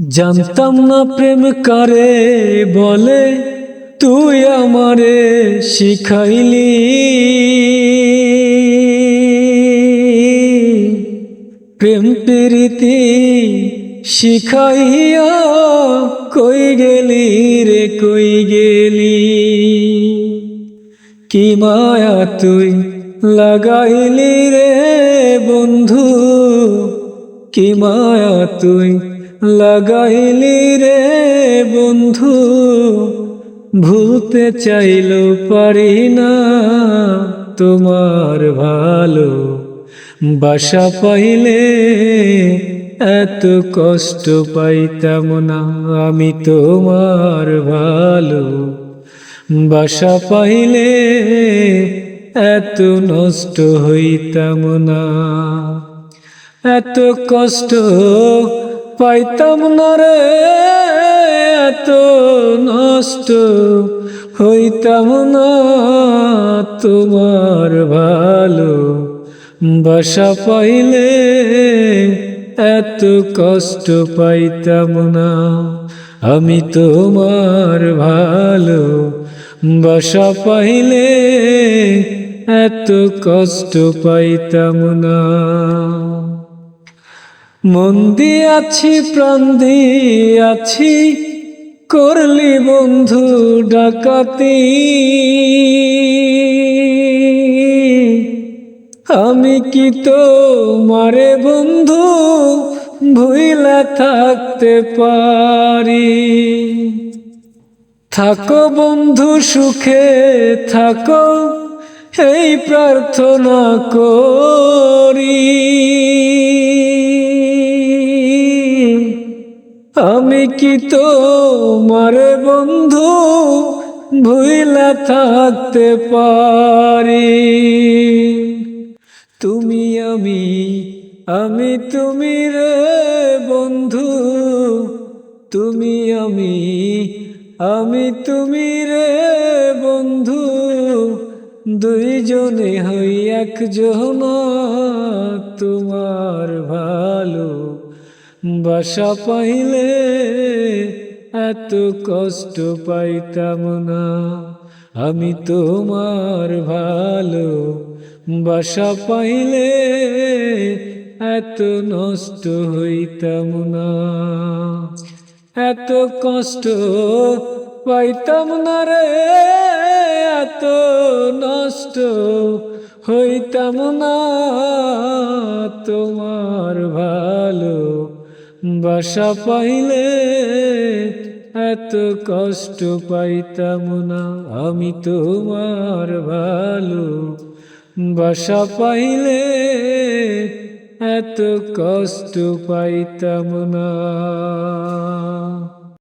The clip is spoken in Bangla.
জানতাম না প্রেম কারে বলে, তুই আমারে শিখাইলি। প্রেম প্রীতি শিখাইয়া কই গেলি রে কই গেলি। কি মায়া তুই লাগাইলি রে বন্ধু, কি মায়া তুই লাগাইলি রে বন্ধু। ভুলতে চাইলেও পারি না তোমার ভালো বাসা পাইলে এত কষ্ট পাইতাম না আমি তোমার ভালো বাসা পাইলে এত নষ্ট হইতাম না। এত কষ্ট পাইতাম না রে, এত নষ্ট হইতাম না তোমার ভালো বাসা পাইলে এত কষ্ট পাইতাম না আমি তোমার ভালো বাসা পাইলে এত কষ্ট পাইতাম না। মন দিয়াছি প্রাণ দিয়াছি, করলি বন্ধু ডাকাতি। আমি কি তো মারে বন্ধু ভুইলা থাকতে পারি। থাকো বন্ধু সুখে থাকো, এই প্রার্থনা করি। আমি কি তো মারে বন্ধু ভুইলা থাকতে পারি। তুমি আমি আমি তুমি রে বন্ধু, তুমি আমি তুমি রে বন্ধু। দুইজনে হই একজন তোমার ভালো বাসা পাইলে এত কষ্ট পাইতাম না আমি তোমার ভালো বাসা পাইলে এত নষ্ট হইতাম না। এত কষ্ট পাইতাম না রে, এত নষ্ট হইতাম না তোমার ভালো বাসা পাইলে এত কষ্ট পাইতাম না আমি তোমার ভালো বাসা পাইলে এত কষ্ট পাইতাম না।